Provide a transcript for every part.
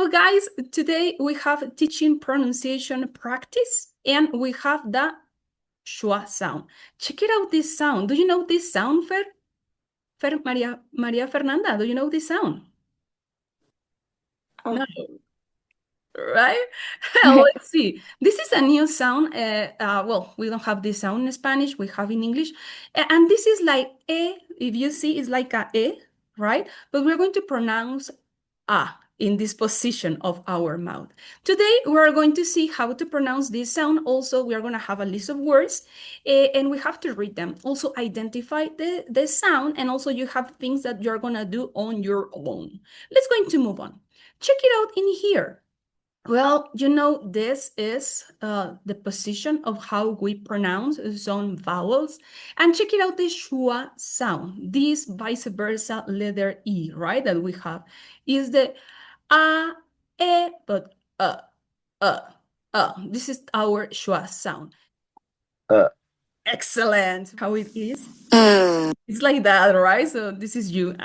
Well, guys, today we have teaching pronunciation practice, and we have the schwa sound. Check it out, this sound. Do you know this sound, Fer? Maria Fernanda, do you know this sound? No, right? Let's see. This is a new sound. Well, we don't have this sound in Spanish. We have in English. And this is like E. If you see, it's like a E, right? But we're going to pronounce A in this position of our mouth. Today, we're going to see how to pronounce this sound. Also, we are going to have a list of words and we have to read them. Also, identify the sound, and also you have things that you're going to do on your own. Let's going to move on. Check it out in here. Well, you know, this is the position of how we pronounce some vowels. And check it out, the schwa sound. This vice versa letter E, right, that we have, is the A, E, but This is our schwa sound. Excellent. How it is? It's like that, right? So this is you.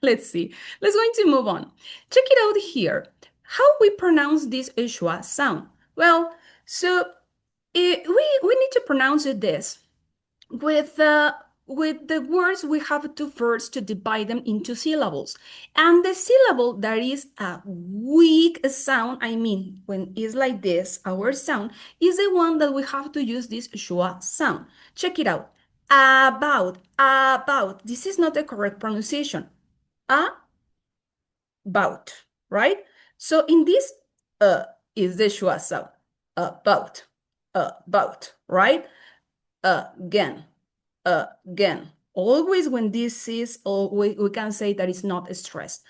Let's see. Let's going to move on. Check it out here. How we pronounce this schwa sound? Well, so we need to pronounce it this with the words. We have to first to divide them into syllables, and the syllable that is a weak sound, I mean when it's like this, our sound is the one that we have to use this schwa sound. Check it out. About. This is not the correct pronunciation. About, right? So in this is the schwa sound. About, right? Again. Always when this is, we can say that it's not stressed.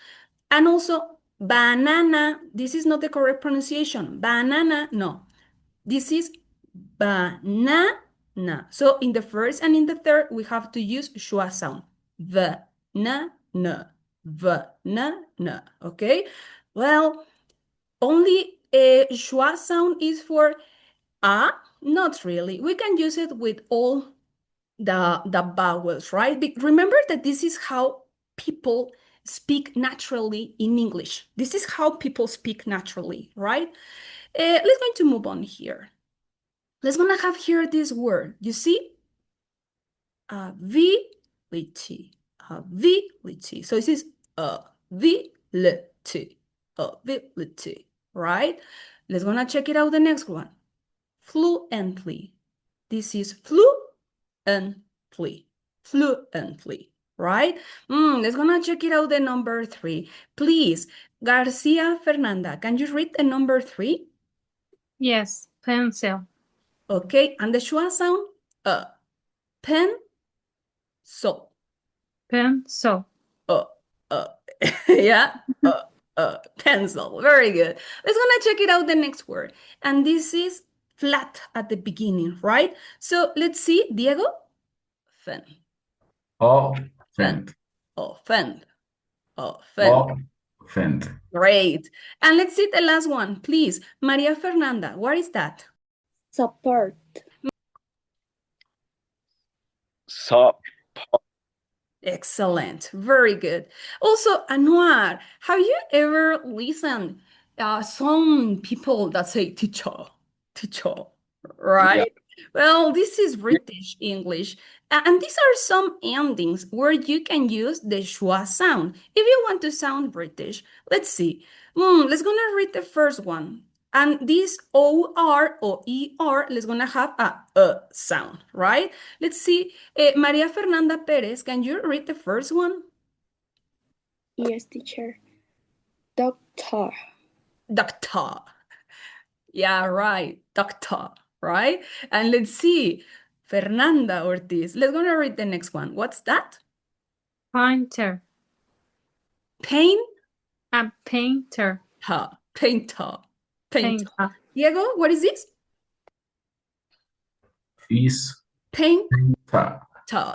And also banana, this is not the correct pronunciation. Banana, no. This is banana. So in the first and in the third, we have to use schwa sound. The, na, okay? Well, only a schwa sound is for a, not really. We can use it with all the vowels, right? Remember that this is how people speak naturally in English. This is how people speak naturally, right? Let's going to move on here. Let's gonna have here this word. You see? Ability. Ability. So this is ability. Ability, right? Let's gonna check it out the next one. Fluently. This is fluently. Fluently, right? Let's gonna check it out the number 3. Please, Garcia Fernanda, can you read the number 3? Yes, pencil. Okay, and the schwa sound? Pen, so. Pencil. Yeah, pencil. Very good. Let's gonna check it out the next word. And this is flat at the beginning, right? So let's see, Diego. Fen. Offend. Offend. Offend. Great. And let's see the last one, please. Maria Fernanda, what is that? Support. Excellent. Very good. Also, Anwar, have you ever listened some people that say teacher, right? Yeah. Well, this is British English. And these are some endings where you can use the schwa sound. If you want to sound British, let's see. Let's gonna read the first one. And this O-R or E-R, let's gonna have a sound, right? Let's see. Maria Fernanda Perez, can you read the first one? Yes, teacher. Doctor. Doctor. Yeah, right. Doctor, right? And let's see. Fernanda Ortiz. Let's gonna read the next one. What's that? Painter. Paint? A painter. Painter. Diego, what is this? Painter.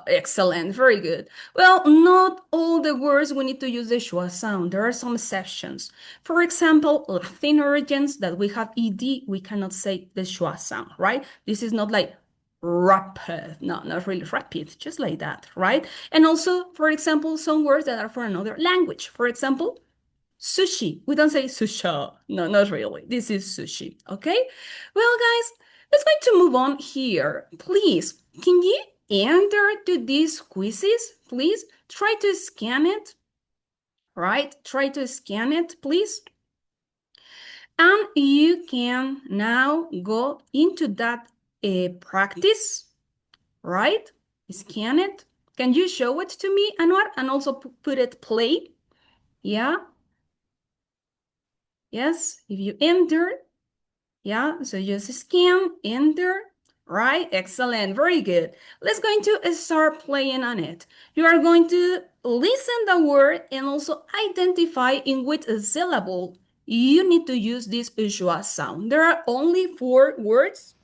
Excellent, very good. Well, not all the words we need to use the schwa sound. There are some exceptions. For example, Latin origins that we have ed, we cannot say the schwa sound, right? This is not like rapid, no, not really rapid, just like that, right? And also, for example, some words that are for another language. For example, Sushi. We don't say sushi. No, not really. This is sushi. Okay? Well, guys, let's going to move on here. Please, can you enter to these quizzes? Please try to scan it. Right? Try to scan it, please. And you can now go into that practice, right? Scan it. Can you show it to me, Anwar? And also put it play. Yeah. Yes, if you enter, yeah, so just scan, enter, right? Excellent, very good. Let's going to start playing on it. You are going to listen the word and also identify in which syllable you need to use this schwa sound. There are only 4 words.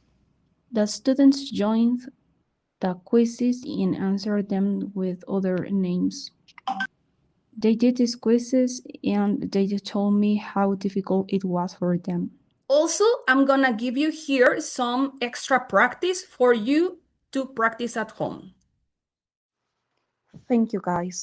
The students joined the quizzes and answered them with other names. They did these quizzes and they told me how difficult it was for them. Also, I'm gonna give you here some extra practice for you to practice at home. Thank you, guys.